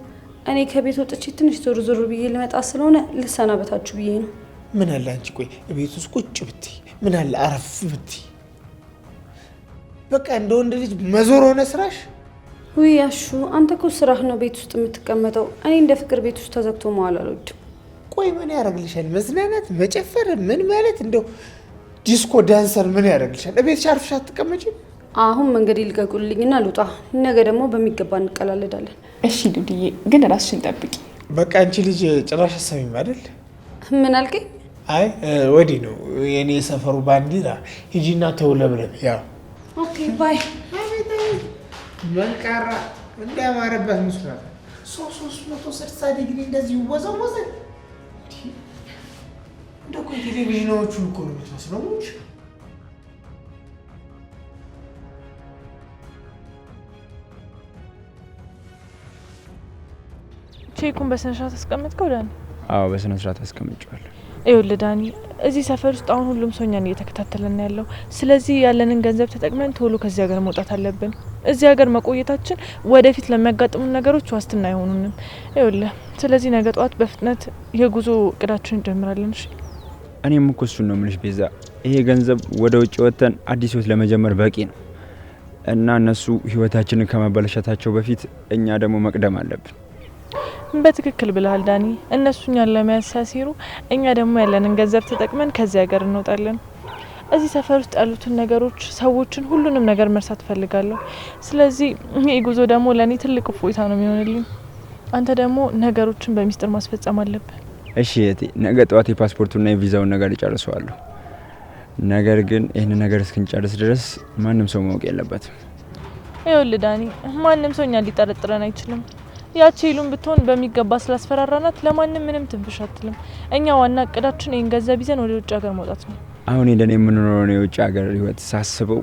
እኔ ከቤት ወጥቼ ትንሽ ዞር ብዬ ልመጣ ስለሆነ ልሰናበታችሁ ብዬ ነው። ምን አለ አንቺ ቆይ ቤት ውስጥ ቁጭ ብትይ፣ ምን አለ አረፍ ብትይ። በቃ እንደ ወንድ ልጅ መዞር ሆነ ስራሽ። ውይ አሹ አንተ እኮ ስራህ ነው ቤት ውስጥ የምትቀመጠው። እኔ እንደ ፍቅር ቤት ውስጥ ተዘግቶ መዋል አልወድም። ቆይ ምን ያደርግልሻል? መዝናናት፣ መጨፈር ምን ማለት እንደው ዲስኮ ዳንሰር ምን ያደርግልሻል? ቤትሽ አርፈሽ አትቀመጪም? አሁን መንገድ ይልቀቁልኝና ልውጣ። ነገ ደግሞ በሚገባ እንቀላለዳለን። እሺ ዱድዬ፣ ግን ራስሽን ጠብቂ። በቃ አንቺ ልጅ ጭራሽ አሰሚም አይደል? ምን አልከኝ? አይ ወዲህ ነው የኔ የሰፈሩ ባንዲራ። ሂጂና ተውለብለብ። ያው ኦኬ ባይ። መንቃራ እንዳማረበት መስራት 360 ዲግሪ እንደዚህ ወዘወዘ። እንደው ቴሌቪዥኖቹን እኮ ነው የምትመስለው። ቼኩን በስነ ስርዓት አስቀምጥከው ዳኒ? አዎ በስነ ስርዓት አስቀምጫለሁ። ይኸውልህ ዳኒ፣ እዚህ ሰፈር ውስጥ አሁን ሁሉም ሰው እኛን እየተከታተለን ያለው። ስለዚህ ያለንን ገንዘብ ተጠቅመን ቶሎ ከዚህ ሀገር መውጣት አለብን። እዚህ ሀገር መቆየታችን ወደፊት ለሚያጋጥሙን ነገሮች ዋስትና አይሆኑንም። ይኸውልህ፣ ስለዚህ ነገ ጠዋት በፍጥነት የጉዞ እቅዳችን እንጀምራለን። እሺ? እኔም እኮ እሱን ነው የምልሽ ቤዛ። ይሄ ገንዘብ ወደ ውጭ ወጥተን አዲስ ህይወት ለመጀመር በቂ ነው እና እነሱ ህይወታችንን ከማበላሸታቸው በፊት እኛ ደግሞ መቅደም አለብን። በትክክል ብለሃል ዳኒ። እነሱ እኛን ለመያዝ ሲያሲሩ፣ እኛ ደግሞ ያለንን ገንዘብ ተጠቅመን ከዚህ ሀገር እንወጣለን። እዚህ ሰፈር ውስጥ ያሉትን ነገሮች፣ ሰዎችን፣ ሁሉንም ነገር መርሳት ፈልጋለሁ። ስለዚህ ይህ ጉዞ ደግሞ ለእኔ ትልቅ እፎይታ ነው የሚሆንልኝ። አንተ ደግሞ ነገሮችን በሚስጥር ማስፈጸም አለብን። እሺ እህቴ፣ ነገ ጠዋት የፓስፖርቱና የቪዛውን ነገር እጨርሰዋለሁ። ነገር ግን ይህን ነገር እስክንጨርስ ድረስ ማንም ሰው ማወቅ የለበትም። ይኸውልህ ዳኒ፣ ማንም ሰው እኛን ሊጠረጥረን አይችልም። ያቺ ሄሉን ብትሆን በሚገባ ስላስፈራራናት ለማንም ምንም ትንፍሽ አትልም። እኛ ዋና እቅዳችን ይህን ገንዘብ ይዘን ወደ ውጭ ሀገር መውጣት ነው። አሁን ሄደን የምንኖረው የውጭ ሀገር ህይወት ሳስበው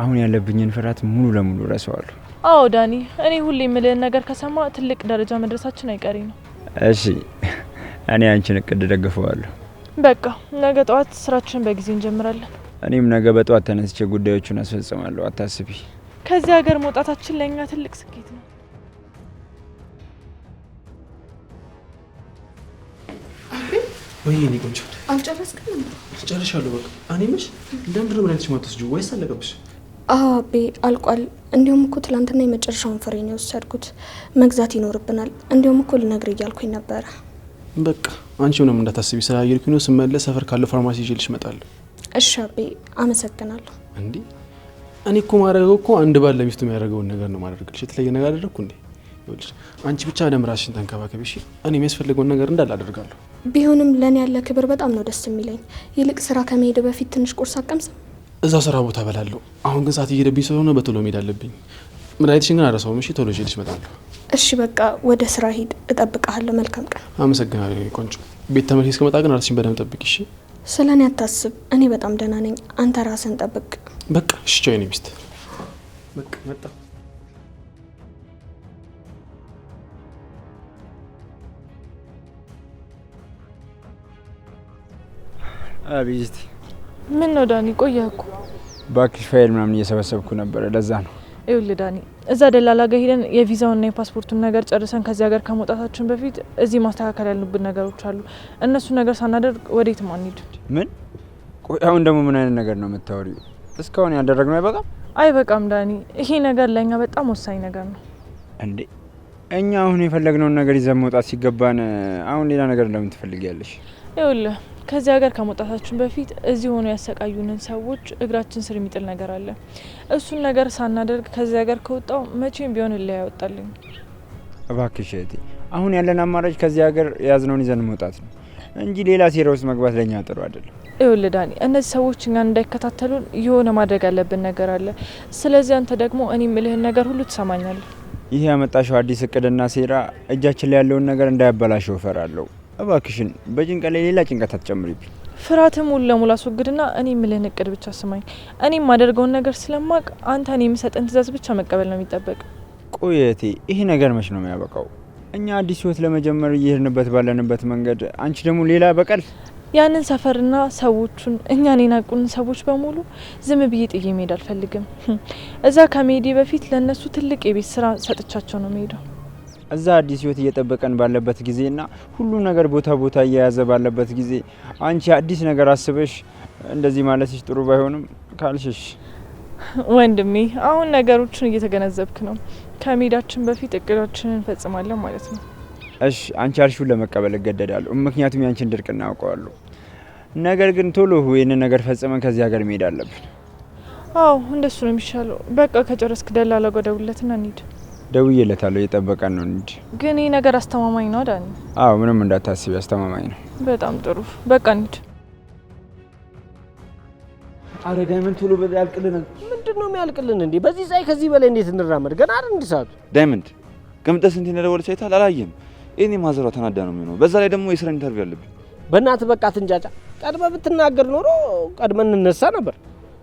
አሁን ያለብኝን ፍርሃት ሙሉ ለሙሉ ረሳዋለሁ። አዎ ዳኒ፣ እኔ ሁሌ የምልህን ነገር ከሰማ ትልቅ ደረጃ መድረሳችን አይቀሬ ነው። እሺ እኔ አንቺን እቅድ ደግፈዋለሁ። በቃ ነገ ጠዋት ስራችንን በጊዜ እንጀምራለን። እኔም ነገ በጠዋት ተነስቼ ጉዳዮቹን አስፈጽማለሁ፣ አታስቢ። ከዚህ ሀገር መውጣታችን ለእኛ ትልቅ ስኬት ነው። ወይ እኔ ቆንጆ አልጨረስክም? ጨርሻለሁ። በቃ እኔ ምሽ እንደምንድነው መድኃኒትሽ ማትወስጂው ወይስ አለቀብሽ? አዎ አቤ አልቋል። እንዲሁም እኮ ትላንትና የመጨረሻውን ፍሬ ነው የወሰድኩት። መግዛት ይኖርብናል። እንዲሁም እኮ ልነግር እያልኩኝ ነበረ። በቃ አንቺ ምንም እንዳታስቢ፣ ስላየርኩኝ ነው። ስመለስ ሰፈር ካለው ፋርማሲ ይዤልሽ እመጣለሁ። እሺ አቤ አመሰግናለሁ። እንዴ እኔ እኮ ማድረገው እኮ አንድ ባል ለሚስቱ የሚያደርገውን ነገር ነው ማድረግልሽ። የተለየ ነገር አደረግኩ እንዴ? ይኸውልሽ አንቺ ብቻ ደም ራስሽን ተንከባከቢ እሺ? እኔ የሚያስፈልገውን ነገር እንዳለ አደርጋለሁ። ቢሆንም ለኔ ያለ ክብር በጣም ነው ደስ የሚለኝ። ይልቅ ስራ ከመሄድ በፊት ትንሽ ቁርስ አቀምስ። እዛ ስራ ቦታ በላለሁ። አሁን ግን ሰዓት እየሄደብኝ ስለሆነ በቶሎ መሄድ አለብኝ። መድኃኒትሽን ግን አረሳውም እሺ? ቶሎ ይዤልሽ እመጣለሁ። እሺ በቃ ወደ ስራ ሂድ፣ እጠብቅሃለሁ። መልካም ቀን። አመሰግናለሁ ቆንጆ። ቤት ተመልሼ እስከመጣ ግን ራስሽን በደንብ ጠብቂ እሺ? ስለኔ አታስብ፣ እኔ በጣም ደህና ነኝ። አንተ ራስን ጠብቅ። በቃ እሺ። ቻው የኔ ሚስት። በቃ መጣ። አቤት። ምን ነው ዳኒ? ቆየህ እኮ። ባክሽ ፋይል ምናምን እየሰበሰብኩ ነበር፣ ለዛ ነው። ይኸውልህ ዳኒ፣ እዛ ደላላ ጋር ሄደን የቪዛውና የፓስፖርቱን ነገር ጨርሰን ከዚህ ሀገር ከመውጣታችን በፊት እዚህ ማስተካከል ያሉብን ነገሮች አሉ። እነሱ ነገር ሳናደርግ ወዴትም አንሄድ። ምን? ቆይ አሁን ደግሞ ምን አይነት ነገር ነው የምታወሪው? እስካሁን ያደረግነው አይበቃም? አይበቃም ዳኒ፣ ይሄ ነገር ለእኛ በጣም ወሳኝ ነገር ነው። እንዴ እኛ አሁን የፈለግነውን ነገር ይዘን መውጣት ሲገባን አሁን ሌላ ነገር እንደምን ትፈልጊያለሽ? ይኸውልህ ከዚህ ሀገር ከመውጣታችን በፊት እዚህ ሆኖ ያሰቃዩንን ሰዎች እግራችን ስር የሚጥል ነገር አለ። እሱን ነገር ሳናደርግ ከዚህ ሀገር ከወጣው መቼም ቢሆን እልህ ያወጣልኝ። እባክሽ እህቴ፣ አሁን ያለን አማራጭ ከዚህ ሀገር የያዝነውን ይዘን መውጣት ነው እንጂ ሌላ ሴራ ውስጥ መግባት ለኛ ጥሩ አይደለም። ይኸውልህ ዳኒ፣ እነዚህ ሰዎች እኛን እንዳይከታተሉን የሆነ ማድረግ ያለብን ነገር አለ። ስለዚህ አንተ ደግሞ እኔ የምልህን ነገር ሁሉ ትሰማኛለህ። ይህ ያመጣሽው አዲስ እቅድና ሴራ እጃችን ላይ ያለውን ነገር እንዳያበላሸው እፈራለሁ። እባክሽን በጭንቀት ላይ ሌላ ጭንቀት አትጨምሪብኝ። ፍርሃትም ሙሉ ለሙሉ አስወግድና እኔ የምልህን እቅድ ብቻ ስማኝ። እኔ የማደርገውን ነገር ስለማቅ አንተ እኔ የምሰጠን ትእዛዝ ብቻ መቀበል ነው የሚጠበቅ። ቆይ እህቴ፣ ይሄ ነገር መች ነው የሚያበቃው? እኛ አዲስ ህይወት ለመጀመር እየሄድንበት ባለንበት መንገድ አንቺ ደግሞ ሌላ በቀል። ያንን ሰፈርና ሰዎቹን እኛን የናቁንን ሰዎች በሙሉ ዝም ብዬ ጥዬ መሄድ አልፈልግም። እዛ ከመሄዴ በፊት ለእነሱ ትልቅ የቤት ስራ ሰጥቻቸው ነው መሄደው። እዛ አዲስ ህይወት እየጠበቀን ባለበት ጊዜና ሁሉም ነገር ቦታ ቦታ እየያዘ ባለበት ጊዜ አንቺ አዲስ ነገር አስበሽ እንደዚህ ማለትሽ ጥሩ ባይሆንም ካልሽሽ። ወንድሜ አሁን ነገሮችን እየተገነዘብክ ነው። ከመሄዳችን በፊት እቅዳችንን እንፈጽማለን ማለት ነው። እሺ አንቺ አልሽውን ለመቀበል እገደዳለሁ፣ ምክንያቱም ያንቺን ድርቅ እናውቀዋለሁ። ነገር ግን ቶሎ ይህንን ነገር ፈጽመን ከዚህ ሀገር መሄድ አለብን። አዎ እንደሱ ነው የሚሻለው። በቃ ከጨረስክ ደላላ ጋር ደውልለትና እንሂድ። ደውዬለታለሁ፣ እየጠበቀን ነው እንጂ። ግን ይህ ነገር አስተማማኝ ነው ዳኒ? አዎ ምንም እንዳታስቢ፣ አስተማማኝ ነው። በጣም ጥሩ፣ በቃ እንሂድ። አረ ዳይመንድ ቶሎ በል ያልቅልን። ምንድን ነው የሚያልቅልን እንዴ? በዚህ ፀሐይ ከዚህ በላይ እንዴት እንራመድ? ገና አይደል እንዴ ሰዓቱ? ዳይመንድ ገምጠስ እንዴ እንደደወለች አይተሃል? አላየም? እኔ ማዘሯ ተናዳ ነው የሚሆነው። በዛ ላይ ደግሞ የስራ ኢንተርቪው አለብኝ። በእናትህ በቃ ትንጫጫ። ቀድመህ ብትናገር ኖሮ ቀድመን እንነሳ ነበር።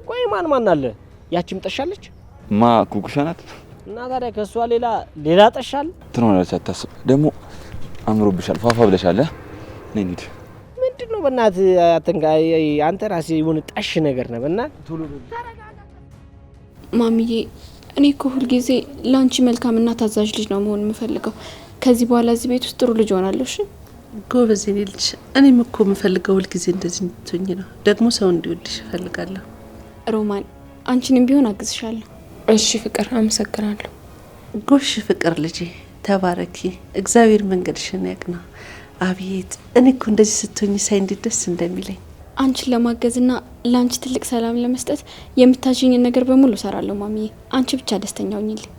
ቆይ ማን አለ? ያቺም ጠሻለች። ማ ኩኩሻ ናት? እና ታዲያ ከሷ ሌላ ጠሻል ትኖራለች። አታስብ። ደግሞ አምሮብሻል፣ ፋፋ ብለሻል። ነይ እንሂድ። ምንድነው በእናትህ አንተ ራስህ የሆነ ጠሽ ነገር ነህ። በእናትህ ቶሎ ማሚዬ፣ እኔ እኮ ሁልጊዜ ለአንቺ መልካምና ታዛዥ ልጅ ነው መሆን የምፈልገው። ከዚህ በኋላ እዚህ ቤት ውስጥ ጥሩ ልጅ ሆናለሁ። እሺ ጎበዝ የኔ ልጅ። እኔም እኮ የምፈልገው ሁልጊዜ እንደዚህ እንድትሆኝ ነው። ደግሞ ሰው እንዲወድሽ እፈልጋለሁ። ሮማን፣ አንቺንም ቢሆን አግዝሻለሁ። እሺ ፍቅር፣ አመሰግናለሁ። ጎሽ ፍቅር ልጄ፣ ተባረኪ። እግዚአብሔር መንገድሽን ያቅና። አቤት እኔ እኮ እንደዚህ ስትሆኝ ሳይ እንዴት ደስ እንደሚለኝ። አንቺን ለማገዝና ለአንቺ ትልቅ ሰላም ለመስጠት የምታዥኝን ነገር በሙሉ እሰራለሁ ማሚዬ። አንቺ ብቻ ደስተኛ ሁኚልኝ።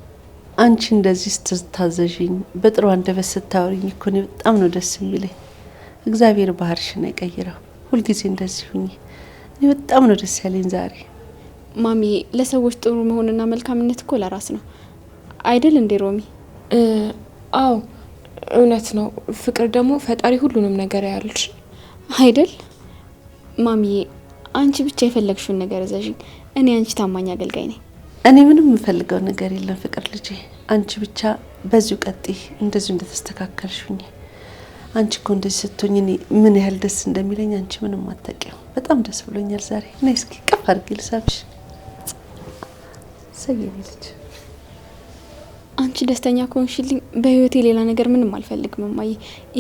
አንቺ እንደዚህ ስትታዘዥኝ በጥሩ አንደበት ስታወሪኝ እኮ እኔ በጣም ነው ደስ የሚለኝ። እግዚአብሔር ባህርሽን አይቀይረው። ሁልጊዜ እንደዚህ ሁኚ። እኔ በጣም ነው ደስ ያለኝ ዛሬ። ማሚዬ፣ ለሰዎች ጥሩ መሆንና መልካምነት እኮ ለራስ ነው አይደል እንዴ ሮሚ? አዎ እውነት ነው። ፍቅር ደግሞ ፈጣሪ ሁሉንም ነገር ያያልሽ አይደል? ማሚዬ፣ አንቺ ብቻ የፈለግሽውን ነገር እዘዥኝ። እኔ አንቺ ታማኝ አገልጋይ ነኝ። እኔ ምንም የምፈልገው ነገር የለም ፍቅር ልጄ። አንቺ ብቻ በዚሁ ቀጥይ፣ እንደዚሁ እንደተስተካከልሽኝ። አንቺ እኮ እንደዚህ ስትሆኝ እኔ ምን ያህል ደስ እንደሚለኝ አንቺ ምንም አታውቂው። በጣም ደስ ብሎኛል ዛሬ። ነይ እስኪ ቀፍ አድርጌ ልሳብሽ። ሰየኔ ልጅ አንቺ ደስተኛ ከሆንሽልኝ በህይወቴ ሌላ ነገር ምንም አልፈልግም እማዬ።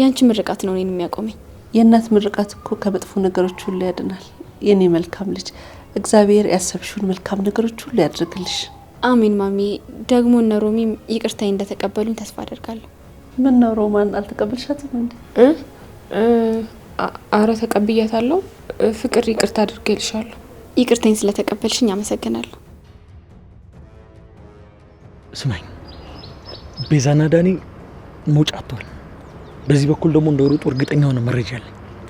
ያንቺ ምርቃት ነው እኔን የሚያቆመኝ። የእናት ምርቃት እኮ ከመጥፎ ነገሮች ሁሉ ያድናል። የኔ መልካም ልጅ እግዚአብሔር ያሰብሽውን መልካም ነገሮች ሁሉ ያድርግልሽ። አሜን ማሚ። ደግሞ እነ ሮሚም ይቅርታዬ እንደተቀበሉኝ ተስፋ አደርጋለሁ። ምን ነው ሮማን አልተቀበልሻትም እንዴ? አረ ተቀብያታለሁ። ፍቅር ይቅርታ አድርጌልሻለሁ። ይቅርታዬን ስለተቀበልሽኝ አመሰግናለሁ። ስማኝ፣ ቤዛና ዳኒ መውጫ አጥተዋል። በዚህ በኩል ደግሞ እንደወሩጡ እርግጠኛ ሆነ መረጃ አለ።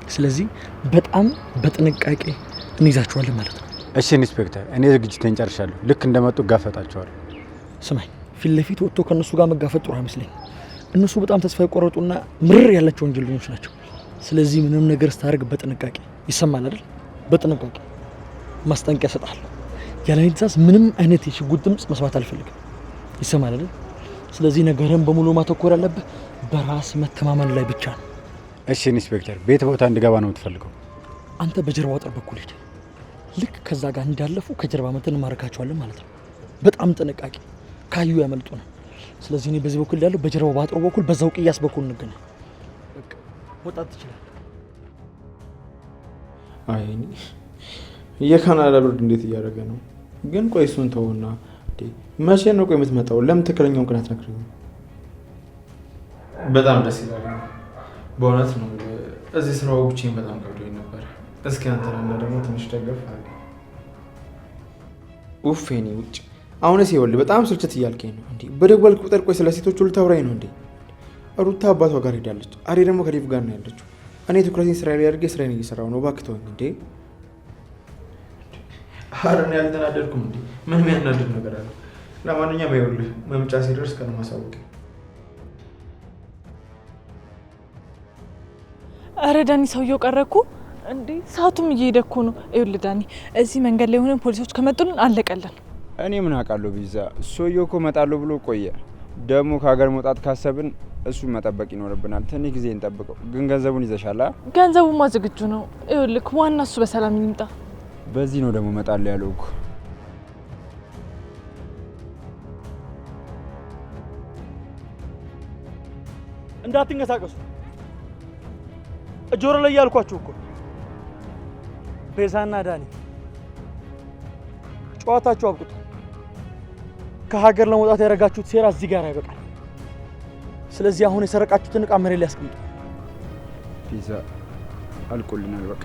ስለዚህ በጣም በጥንቃቄ እንይዛቸዋለን ማለት ነው። እሺ ኢንስፔክተር፣ እኔ ዝግጅቴን ጨርሻለሁ። ልክ እንደመጡ ጋፈጣቸዋለሁ። ስማኝ፣ ፊት ለፊት ወጥቶ ከነሱ ጋር መጋፈጥ ጥሩ አይመስለኝ። እነሱ በጣም ተስፋ የቆረጡና ምርር ያላቸው ወንጀለኞች ናቸው። ስለዚህ ምንም ነገር ስታደርግ በጥንቃቄ ይሰማል አይደል? በጥንቃቄ ማስጠንቀቂያ እሰጥሃለሁ። ያለ እኔ ትዕዛዝ ምንም አይነት የሽጉጥ ድምጽ መስማት አልፈልግም። ይሰማል አይደል? ስለዚህ ነገርን በሙሉ ማተኮር ያለብህ በራስ መተማመን ላይ ብቻ ነው። እሺ ኢንስፔክተር፣ ቤት ቦታ እንድገባ ነው የምትፈልገው? አንተ በጀርባው አጥር በኩል ሂድ። ልክ ከዛ ጋር እንዳለፉ ከጀርባ መተን እንማርካቸዋለን ማለት ነው። በጣም ጥንቃቄ፣ ካዩ ያመልጡ ነው። ስለዚህ እኔ በዚህ በኩል ያለው በጀርባው በአጥሩ በኩል በዛው ቅያስ በኩል እንገናኝ። በቃ ወጣት ትችላለህ። አይ የካናዳ ብርድ እንዴት እያደረገ ነው ግን? ቆይ እሱን ተውና መቼ ነው ቆይ የምትመጣው? ለምን ትክክለኛውን ቀን አትነግረኝም? በጣም ደስ ይላል በእውነት ነው። እዚህ ስራው ብቻዬን በጣም ከብዶኝ ነበር። እስኪ አንተና ደግሞ ትንሽ ደገፍ አለ። ኡፍ የኔ ውጭ አሁንስ ይኸውልህ በጣም ስልችት እያልከኝ ነው እንዴ? በደወልክ ቁጥር ቆይ ስለ ሴቶች ሁሉ ታውራኝ ነው እንዴ? ሩታ አባቷ ጋር ሄዳለች። አሬ ደግሞ ከዴቭ ጋር ነው ያለችው። እኔ ትኩረቴን ስራ ላይ አድርጌ ስራዬን እየሰራሁ ነው። እባክህ ተወኝ እንዴ። ኧረ እኔ አልተናደድኩም እንዴ። ምንም ያናድድ ነገር አለ? ለማንኛውም ይኸውልህ መምጫ ሲደርስ ከነ ማሳወቅ። አረ ዳኒ ሰውየው ቀረኩ እንዴ? ሰዓቱም እየሄደ እኮ ነው። ይኸውልህ ዳኒ እዚህ መንገድ ላይ ሆነን ፖሊሶች ከመጡልን አለቀለን። እኔ ምን አውቃለሁ ቢዛ። ሰውየው እኮ እመጣለሁ ብሎ ቆየ። ደግሞ ከሀገር መውጣት ካሰብን እሱን መጠበቅ ይኖርብናል። ትንሽ ጊዜ እንጠብቀው። ግን ገንዘቡን ይዘሻላ? ገንዘቡማ ዝግጁ ነው። ይኸውልህ ዋና እሱ በሰላም ይምጣ። በዚህ ነው ደግሞ እመጣለሁ ያለው እኮ። እንዳትንቀሳቀሱ ጆሮ ላይ ያልኳችሁ እኮ። ቤዛና ዳኒ ጨዋታችሁ አብቅቶ ከሀገር ለመውጣት ያደረጋችሁት ሴራ እዚህ ጋር አይበቃል። ስለዚህ አሁን የሰረቃችሁትን ዕቃ መሬት ላይ አስቀምጡ። ፒዛ አልቆልናል በቃ።